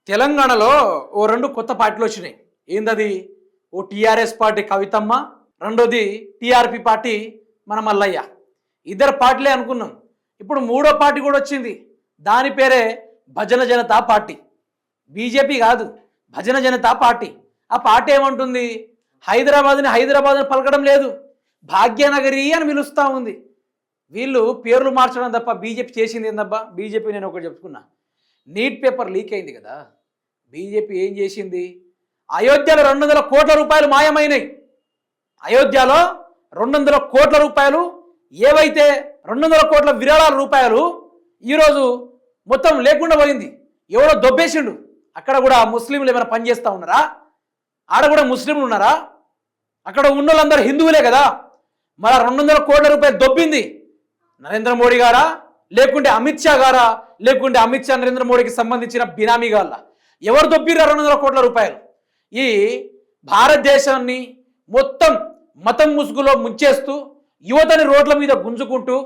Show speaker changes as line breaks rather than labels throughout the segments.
తెలంగాణలో ఓ రెండు కొత్త పార్టీలు వచ్చినాయి. ఏందది? ఓ టీఆర్ఎస్ పార్టీ కవితమ్మ, రెండోది టీఆర్పీ పార్టీ మన మల్లయ్య. ఇద్దరు పార్టీలే అనుకున్నాం. ఇప్పుడు మూడో పార్టీ కూడా వచ్చింది. దాని పేరే భజన జనతా పార్టీ. బీజేపీ కాదు, భజన జనతా పార్టీ. ఆ పార్టీ ఏమంటుంది? హైదరాబాద్ని పలకడం లేదు, భాగ్యనగరి అని పిలుస్తూ ఉంది. వీళ్ళు పేర్లు మార్చడం తప్ప బీజేపీ చేసింది ఏందబ్బా? బీజేపీ నేను ఒకటి చెప్పుకున్నా, నీట్ పేపర్ లీక్ అయింది కదా. బీజేపీ ఏం చేసింది? అయోధ్యలో 200 కోట్ల రూపాయలు మాయమైనాయి. అయోధ్యలో 200 కోట్ల రూపాయలు, ఏవైతే 200 కోట్ల విరాళాల రూపాయలు ఈరోజు మొత్తం లేకుండా పోయింది. ఎవరో దొబ్బేసిండు. అక్కడ కూడా ముస్లింలు ఏమైనా పనిచేస్తూ ఉన్నారా? ఆడ కూడా ముస్లింలు ఉన్నారా? అక్కడ ఉన్న వాళ్ళందరూ హిందువులే కదా. మళ్ళా 200 కోట్ల రూపాయలు దొబ్బింది నరేంద్ర మోడీ గారా, లేకుంటే అమిత్ షా గారా, లేకుంటే అమిత్ షా నరేంద్ర మోడీకి సంబంధించిన బినామీ గాళ్ళ? ఎవరు దొబ్బిరా 200 కోట్ల రూపాయలు? ఈ భారతదేశాన్ని మొత్తం మతం ముసుగులో ముంచేస్తూ యువతని రోడ్ల మీద గుంజుకుంటూ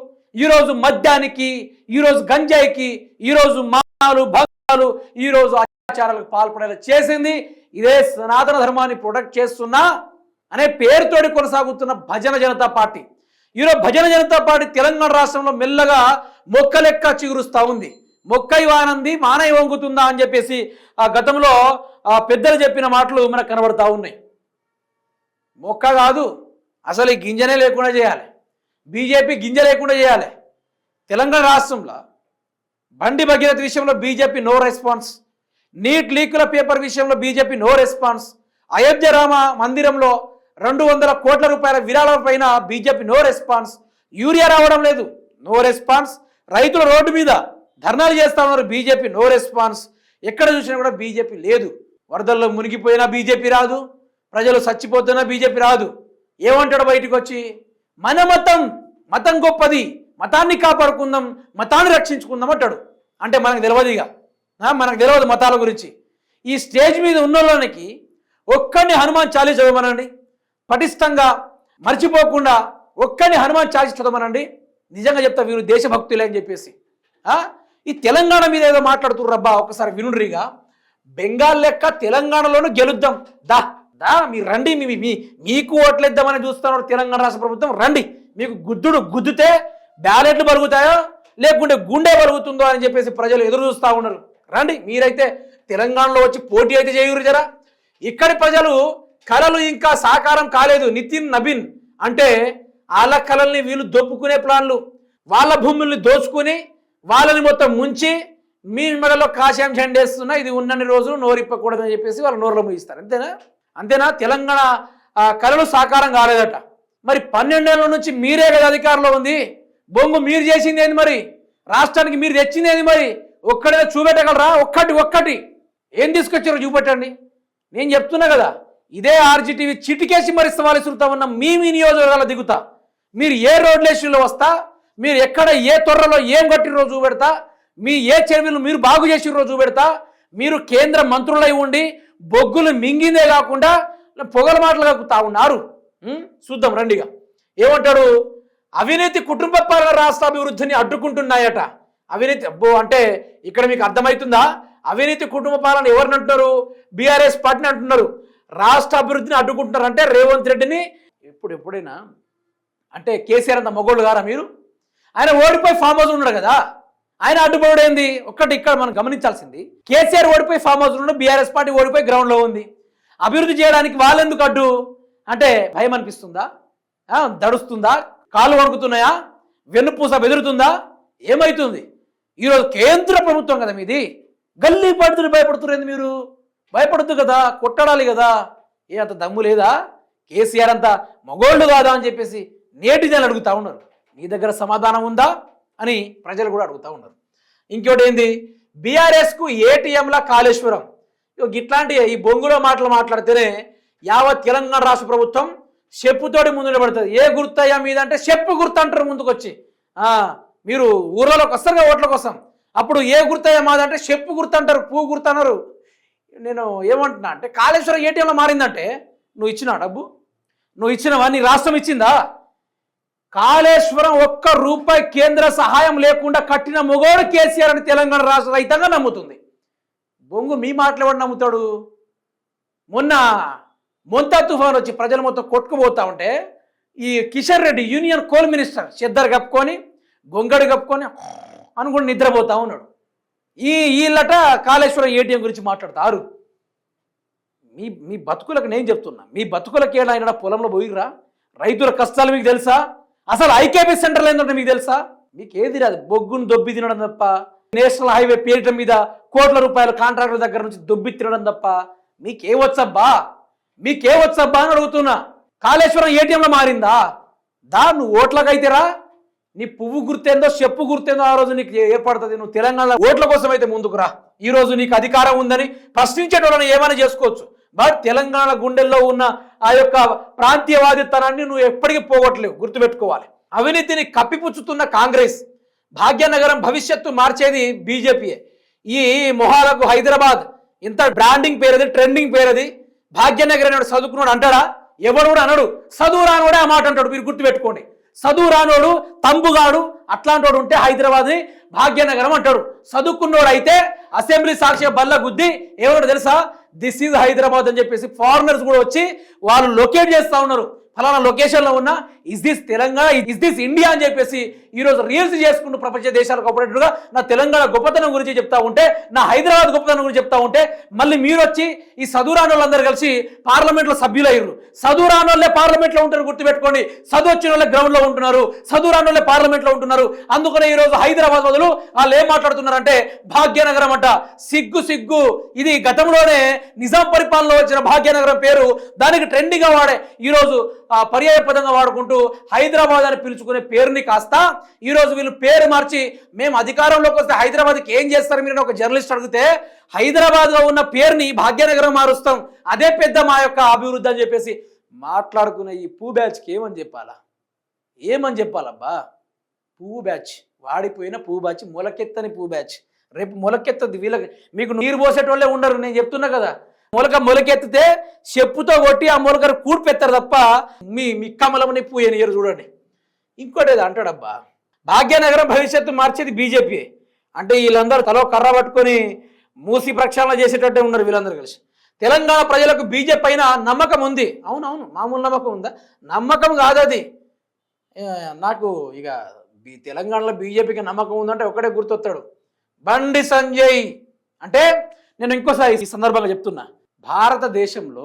ఈరోజు మద్యానికి, ఈరోజు గంజాయికి, ఈరోజు మానాలు భంగాలు, ఈరోజు అత్యాచారాలకు పాల్పడేలా చేసింది ఇదే సనాతన ధర్మాన్ని ప్రొటెక్ట్ చేస్తున్నా అనే పేరుతోటి కొనసాగుతున్న భజన జనతా పార్టీ. ఈరోజు భజన జనతా పార్టీ తెలంగాణ రాష్ట్రంలో మెల్లగా మొక్కలెక్క చిగురుస్తూ ఉంది. మొక్కై వానంది మానై వంగుతుందా అని చెప్పేసి ఆ గతంలో పెద్దలు చెప్పిన మాటలు మనకు కనబడతా ఉన్నాయి. మొక్క కాదు, అసలు ఈ గింజనే లేకుండా చేయాలి. బీజేపీ గింజ లేకుండా చేయాలి. తెలంగాణ రాష్ట్రంలో బండి భగీరథ విషయంలో బీజేపీ నో రెస్పాన్స్, నీట్ లీకుల పేపర్ విషయంలో BJP no response, Ayodhya Rama మందిరంలో 200 కోట్ల రూపాయల విరాళాల పైన బీజేపీ నో రెస్పాన్స్, యూరియా రావడం లేదు నో రెస్పాన్స్, రైతుల రోడ్డు మీద ధర్నాలు చేస్తా ఉన్నారు బీజేపీ నో రెస్పాన్స్. ఎక్కడ చూసినా కూడా బీజేపీ లేదు. వరదల్లో మునిగిపోయినా బీజేపీ రాదు, ప్రజలు చచ్చిపోతున్నా బీజేపీ రాదు. ఏమంటాడు బయటకు వచ్చి? మన మతం గొప్పది, మతాన్ని కాపాడుకుందాం, మతాన్ని రక్షించుకుందాం అంటాడు. అంటే మనకు తెలియదు, ఇక మనకు తెలియదు మతాల గురించి. ఈ స్టేజ్ మీద ఉన్నోళ్ళకి ఒక్కడిని హనుమాన్ చాలీసా చదవమనండి, పటిష్టంగా మర్చిపోకుండా ఒక్కడిని హనుమాన్ చాలీసా చదవమనండి. నిజంగా చెప్తా, వీరు దేశభక్తులే అని చెప్పేసి. ఈ తెలంగాణ మీద ఏదో మాట్లాడుతుర్రు రబ్బా, ఒకసారి వినుండ్రిగా. బెంగాల్ లెక్క తెలంగాణలోనూ గెలుద్దాం, దా దా మీరు రండి, మీకు ఓట్లేద్దామని చూస్తున్నారు తెలంగాణ రాష్ట్ర ప్రభుత్వం. రండి, మీకు గుద్దితే బ్యాలెట్లు బలుగుతాయో లేకుంటే గుండె బలుగుతుందో అని చెప్పేసి ప్రజలు ఎదురు చూస్తూ ఉన్నారు. రండి, మీరైతే తెలంగాణలో వచ్చి పోటీ అయితే చేయురు జరా. ఇక్కడి ప్రజలు కళలు ఇంకా సాకారం కాలేదు. నితిన్ నబీన్ అంటే వాళ్ళ కళల్ని వీళ్ళు దొప్పుకునే ప్లాన్లు, వాళ్ళ భూముల్ని దోచుకుని వాళ్ళని మొత్తం ముంచి మీ మెడలో కాషాయం చెండేస్తున్నా, ఇది ఉన్నన్ని రోజులు నోరిప్పకూడదని చెప్పేసి వాళ్ళు నోరులో ముగిస్తారు. అంతేనా? తెలంగాణ కళలు సాకారం కాలేదట. మరి 12 ఏళ్ళ నుంచి మీరే కదా అధికారంలో ఉంది. బొంగు మీరు చేసింది ఏంది? మరి రాష్ట్రానికి మీరు తెచ్చింది ఏంది? మరి ఒక్కడే చూపెట్టగలరా? ఒక్కటి ఏం తీసుకొచ్చారో చూపెట్టండి. నేను చెప్తున్నా కదా, ఇదే ఆర్జీటీవీ చిటికేసి మరి సవాలు ఇస్తుతా ఉన్న మీ నియోజకవర్గాల దిగుతా. మీరు ఏ రోడ్లేషన్లో వస్తా, మీరు ఎక్కడ ఏ తొర్రలో ఏం కట్టిన రోజు చూపెడతా, మీ ఏ చెరువులు మీరు బాగు చేసిన రోజు చూపెడతా. మీరు కేంద్ర మంత్రులై ఉండి బొగ్గులు మింగిందే కాకుండా పొగల మాటలు కాకుతా ఉన్నారు. చూద్దాం రండిగా. ఏమంటాడు? అవినీతి కుటుంబ పాలన రాష్ట్ర అభివృద్ధిని అడ్డుకుంటున్నాయట. అవినీతి అబ్బో అంటే ఇక్కడ మీకు అర్థమవుతుందా? అవినీతి కుటుంబ పాలన ఎవరిని అంటున్నారు? బీఆర్ఎస్ పార్టీని అంటున్నారు. రాష్ట్ర అభివృద్ధిని అడ్డుకుంటున్నారు అంటే రేవంత్ రెడ్డిని ఎప్పుడైనా అంటే కేసీఆర్ అంత మొగోళ్ళు గారా మీరు? ఆయన ఓడిపోయి ఫామ్ హౌస్ ఉన్నాడు కదా, ఆయన అడ్డుపడేంది? ఒక్కటి ఇక్కడ మనం గమనించాల్సింది, కేసీఆర్ ఓడిపోయి ఫామ్ హౌస్ ఉన్నాడు, బీఆర్ఎస్ పార్టీ ఓడిపోయి గ్రౌండ్లో ఉంది. అభివృద్ధి చేయడానికి వాళ్ళెందుకు అడ్డు? అంటే భయం అనిపిస్తుందా? దడుస్తుందా? కాళ్ళు వణుకుతున్నాయా? వెన్నుపూస బెదురుతుందా? ఏమవుతుంది? ఈరోజు కేంద్ర ప్రభుత్వం కదా మీది. గల్లీ పడుతుని భయపడుతున్నారు. మీరు భయపడద్దు కదా, కొట్టడాలి కదా. ఏ అంత దమ్ము లేదా? కేసీఆర్ అంతా మగోళ్ళు కాదా అని చెప్పేసి నేటిజన్లు అడుగుతూ ఉన్నారు. నీ దగ్గర సమాధానం ఉందా అని ప్రజలు కూడా అడుగుతూ ఉన్నారు. ఇంకోటి ఏంది? బీఆర్ఎస్కు ఏటీఎంల కాళేశ్వరం. ఇట్లాంటి ఈ బొంగులో మాటలు మాట్లాడితేనే యావత్ తెలంగాణ రాష్ట్ర ప్రభుత్వం చెప్పుతోటి ముందు నిలబడుతుంది. ఏ గుర్తయ్యా మీద అంటే చెప్పు గుర్తు అంటారు ముందుకు వచ్చి. మీరు ఊర్లలోకి వస్తారు ఓట్ల కోసం, అప్పుడు ఏ గుర్తయ్యా మాదంటే చెప్పు గుర్తు అంటారు, పువ్వు గుర్తు అన్నారు. నేను ఏమంటున్నా అంటే కాళేశ్వరం ఏటీఎంలో మారిందంటే నువ్వు ఇచ్చిన డబ్బు, నువ్వు ఇచ్చినవా? నీ రాష్ట్రం ఇచ్చిందా? కాళేశ్వరం ₹1 కేంద్ర సహాయం లేకుండా కట్టిన మొగోడు కేసీఆర్ అని తెలంగాణ రాష్ట్ర రైతాంగం నమ్ముతుంది. బొంగు మీ మాటలు ఎవడు నమ్ముతాడు? మొన్న మొంతా తుఫాన్ వచ్చి ప్రజలు మొత్తం కొట్టుకుపోతా ఉంటే ఈ Kishan Reddy union coal minister చెద్దరు కప్పుకొని గొంగడు కప్పుకొని అనుకుని నిద్రపోతా ఉన్నాడు. వీళ్ళట కాళేశ్వరం ఏటీఎం గురించి మాట్లాడతారు. మీ బతుకులకు నేను చెప్తున్నా, మీ బతుకులకి ఏడైనా పొలంలో పోయిరా? రైతుల కష్టాలు మీకు తెలుసా? అసలు ఐకేపీ సెంటర్లు ఏంటంటే మీకు తెలుసా? మీకు ఏది రాదు, బొగ్గును దొబ్బి తినడం తప్ప, నేషనల్ హైవే పేరిట మీద కోట్ల రూపాయల కాంట్రాక్టుల దగ్గర నుంచి దొబ్బి తినడం తప్ప మీకేవచ్చబ్బా అని అడుగుతున్నా. కాళేశ్వరం ఏటీఎంలో మారిందా? నువ్వు ఓట్లకైతేరా, నీ పువ్వు గుర్తేందో చెప్పు గుర్తేందో ఆ రోజు నీకు ఏర్పడుతుంది. నువ్వు తెలంగాణ ఓట్ల కోసం అయితే ముందుకు రా. ఈ రోజు నీకు అధికారం ఉందని ప్రశ్నించేటోళ్ళని ఏమైనా చేసుకోవచ్చు. బట్ తెలంగాణ గుండెల్లో ఉన్న ఆ యొక్క ప్రాంతీయవాదితనాన్ని నువ్వు ఎప్పటికీ పోగొట్టలేవు, గుర్తుపెట్టుకోవాలి. అవినీతిని కప్పిపుచ్చుతున్న కాంగ్రెస్, భాగ్యనగరం భవిష్యత్తు మార్చేది బీజేపీయే. ఈ మొహాలకు హైదరాబాద్ ఇంత బ్రాండింగ్ పేరుది, ట్రెండింగ్ పేరుది. భాగ్యనగర్ అనేవాడు చదువుకున్నాడు అంటాడా? ఎవడు కూడా అనడు. చదువు రానోడే ఆ మాట అంటాడు. మీరు గుర్తుపెట్టుకోండి. చదువు రానోడు, తంబుగాడు అట్లాంటి వాడు ఉంటే హైదరాబాద్ని భాగ్యనగరం అంటాడు. చదువుకున్నోడు అయితే అసెంబ్లీ సాక్షిగా బల్ల గుద్ది ఏమన్నాడు తెలుసా? దిస్ ఈజ్ హైదరాబాద్ అని చెప్పేసి ఫారినర్స్ కూడా వచ్చి వాళ్ళు లొకేట్ చేస్తూ ఉన్నారు. ఫలానా లొకేషన్లో ఉన్న is this Telangana, is this India అని చెప్పేసి ఈరోజు రీల్స్ చేసుకుంటూ ప్రపంచ దేశాలకు ఒకటిగా నా తెలంగాణ గొప్పతనం గురించి చెప్తా ఉంటే, నా హైదరాబాద్ గొప్పతనం గురించి చెప్తా ఉంటే, మళ్ళీ మీరు వచ్చి ఈ చదువురాని వాళ్ళందరూ కలిసి పార్లమెంట్లో సభ్యులయ్యారు. చదువురాని వాళ్ళే పార్లమెంట్లో ఉంటారు, గుర్తుపెట్టుకోండి. చదువు వచ్చిన వాళ్ళే గ్రౌండ్లో ఉంటున్నారు, చదువురాని వాళ్ళే పార్లమెంట్లో ఉంటున్నారు. అందుకనే ఈరోజు హైదరాబాద్ బదులు వాళ్ళు ఏం మాట్లాడుతున్నారంటే భాగ్యనగరం అంట. సిగ్గు. ఇది గతంలోనే నిజాం పరిపాలనలో వచ్చిన భాగ్యనగరం పేరు, దానికి ట్రెండింగ్గా వాడే ఈరోజు పర్యాయ పదంగా వాడుకుంటూ హైదరాబాద్ అని పిలుచుకునే పేరుని కాస్త ఈరోజు వీళ్ళు పేరు మార్చి మేము అధికారంలోకి వస్తే హైదరాబాద్కి ఏం చేస్తారు మీరు ఒక జర్నలిస్ట్ అడిగితే, హైదరాబాద్లో ఉన్న పేరుని భాగ్యనగరం మారుస్తాం, అదే పెద్ద మా యొక్క అభివృద్ధి అని చెప్పేసి మాట్లాడుకునే ఈ పువ్వు బ్యాచ్కి ఏమని చెప్పాలబ్బా? పువ్వు బ్యాచ్, వాడిపోయిన పువ్వు బ్యాచ్, మొలకెత్తని పువ్వు బ్యాచ్. రేపు మొలకెత్తది వీళ్ళకి. మీకు నీరు పోసేటోళ్ళే ఉండరు, నేను చెప్తున్నా కదా. మొలకెత్తితే చెప్పుతో కొట్టి ఆ మొలకను కూడిపెత్తారు తప్ప మీ కమలమని పూయనియరు. చూడండి. ఇంకోటి ఏదో అంటాడబ్బా, భాగ్యనగరం భవిష్యత్తు మార్చేది బీజేపీ అంటే వీళ్ళందరూ తలో కర్ర పట్టుకొని మూసి ప్రక్షాళన చేసేటట్టే ఉన్నారు వీళ్ళందరూ కలిసి. తెలంగాణ ప్రజలకు బీజేపీ పైన నమ్మకం ఉంది. అవునవును, మామూలు నమ్మకం ఉందా? నమ్మకం కాదు అది. నాకు ఇక తెలంగాణలో బీజేపీకి నమ్మకం ఉందంటే ఒకటే గుర్తొస్తాడు, బండి సంజయ్. అంటే నేను ఇంకోసారి ఈ సందర్భంగా చెప్తున్నా, భారతదేశంలో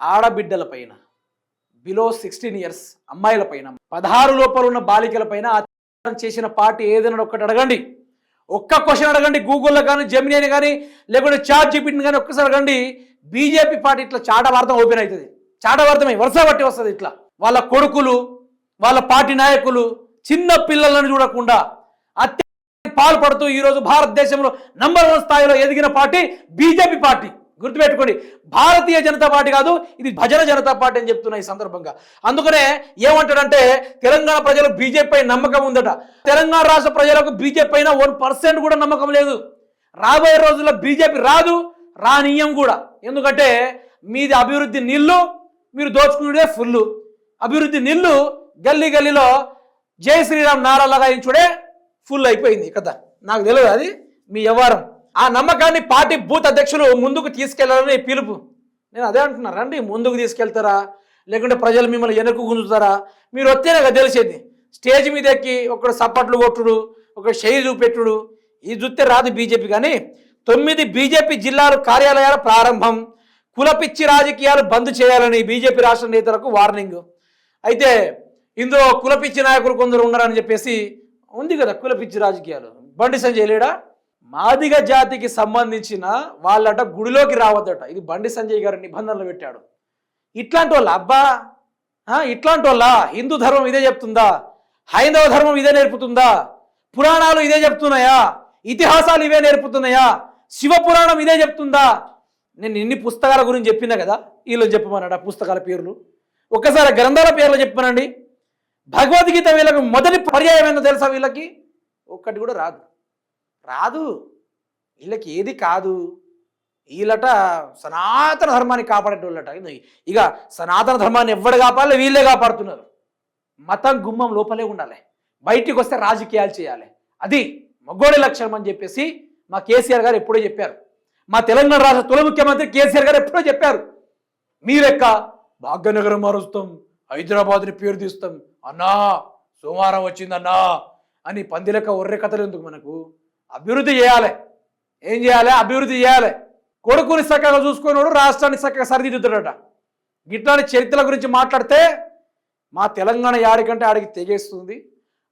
ఆడబిడ్డల పైన, బిలో 16 years అమ్మాయిల పైన, 16 లోపల ఉన్న బాలికల పైన అత్యాచారం చేసిన పార్టీ ఏదైనా ఒక్కటి అడగండి. ఒక్క క్వశ్చన్ అడగండి, గూగుల్లో కానీ, జెమినీ కానీ, లేకుంటే చాట్ జీపీటీని కానీ ఒక్కసారి అడగండి. బీజేపీ పార్టీ ఇట్లా చాటవార్థం ఓపెన్ అవుతుంది. చాటవార్థమై వరుస బట్టి వస్తుంది. ఇట్లా వాళ్ళ కొడుకులు, వాళ్ళ పార్టీ నాయకులు చిన్న పిల్లలను చూడకుండా పాల్పడుతూ ఈరోజు భారతదేశంలో నంబర్ 1 స్థాయిలో ఎదిగిన పార్టీ బీజేపీ పార్టీ. గుర్తుపెట్టుకోండి, భారతీయ జనతా పార్టీ కాదు, ఇది భజన జనతా పార్టీ అని చెప్తున్నా ఈ సందర్భంగా. అందుకనే ఏమంటాడంటే తెలంగాణ ప్రజలకు బీజేపీ పై నమ్మకం ఉందట. తెలంగాణ రాష్ట్ర ప్రజలకు బీజేపీ పైన 1% కూడా నమ్మకం లేదు. రాబోయే రోజుల్లో బీజేపీ రాదు, రానీయం కూడా. ఎందుకంటే మీది అభివృద్ధి నిల్లు, మీరు దోచుకునేదే ఫుల్లు. అభివృద్ధి నిల్లు, గల్లీలో జై శ్రీరామ్ నారా లగాయించుడే ఫుల్ అయిపోయింది కదా. నాకు తెలియదు అది మీ వ్యవహారం. ఆ నమ్మకాన్ని పార్టీ బూత్ అధ్యక్షులు ముందుకు తీసుకెళ్లాలని పిలుపు. నేను అదే అంటున్నా, రండి ముందుకు తీసుకెళ్తారా లేకుంటే ప్రజలు మిమ్మల్ని వెనక్కు గుంజుతారా? మీరు వస్తేనే కదా తెలిసేది. స్టేజ్ మీద ఎక్కి ఒకడు సప్పట్లు కొట్టుడు, ఒక షెయి చూపెట్టుడు, ఇది చూస్తే రాదు బీజేపీ. కానీ 9 బీజేపీ జిల్లాల కార్యాలయాల ప్రారంభం, కులపిచ్చి రాజకీయాలు బంద్ చేయాలని బీజేపీ రాష్ట్ర నేతలకు వార్నింగ్. అయితే ఇందులో కులపిచ్చి నాయకులు కొందరు ఉన్నారని చెప్పేసి ఉంది కదా. కులపిచ్చి రాజకీయాలు బండి సంజయ్ లేడా? మాదిగ జాతికి సంబంధించిన వాళ్ళట గుడిలోకి రావద్దట. ఇది బండి సంజయ్ గారు నిబంధనలు పెట్టాడు. ఇట్లాంటి వాళ్ళ అబ్బా, ఇట్లాంటి వాళ్ళ హిందూ ధర్మం ఇదే చెప్తుందా? హైందవ ధర్మం ఇదే నేర్పుతుందా? పురాణాలు ఇదే చెప్తున్నాయా? ఇతిహాసాలు ఇవే నేర్పుతున్నాయా? శివ పురాణం ఇదే చెప్తుందా? నేను ఇన్ని పుస్తకాల గురించి చెప్పినా కదా, వీళ్ళని చెప్పమన్నాడు ఆ పుస్తకాల పేర్లు. ఒక్కసారి గ్రంథాల పేర్లు చెప్పమనండి. భగవద్గీత వీళ్ళకి మొదటి పర్యాయం ఏందో తెలుసా? వీళ్ళకి ఒక్కటి కూడా రాదు. వీళ్ళకి ఏది కాదు. వీళ్ళట సనాతన ధర్మాన్ని కాపాడేటోళ్ళట. ఇక సనాతన ధర్మాన్ని ఎవడు కాపాడాలి? వీళ్ళే కాపాడుతున్నారు. మతం గుమ్మం లోపలే ఉండాలి, బయటికి వస్తే రాజకీయాలు చేయాలి. అది మగోడి లక్ష్యం అని చెప్పేసి మా కేసీఆర్ గారు ఎప్పుడూ చెప్పారు. మా తెలంగాణ రాష్ట్ర తొలి ముఖ్యమంత్రి కేసీఆర్ గారు ఎప్పుడో చెప్పారు, మీ లెక్క భాగ్యనగరం మారుస్తాం, హైదరాబాద్ని పేరు తీస్తాం అన్నా, సోమవారం వచ్చిందన్నా అని పంది లెక్క ఒర్రె కథలు ఎందుకు మనకు? అభివృద్ధి చేయాలి. ఏం చేయాలి? అభివృద్ధి చేయాలి. కొడుకుని చక్కగా చూసుకున్నాడు, రాష్ట్రాన్ని చక్కగా సరిదిద్దుతాడట. గిట్లాంటి చరిత్రల గురించి మాట్లాడితే మా తెలంగాణ యాడికంటే ఆడికి తెగేస్తుంది.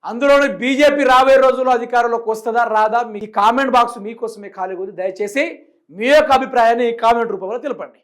అందులోనే బీజేపీ రాబోయే రోజుల్లో అధికారంలోకి వస్తుందా రాదా, మీ కామెంట్ బాక్స్ మీకోసమే ఖాళీ ఉంది. దయచేసి మీ యొక్క అభిప్రాయాన్ని కామెంట్ రూపంలో తెలపండి.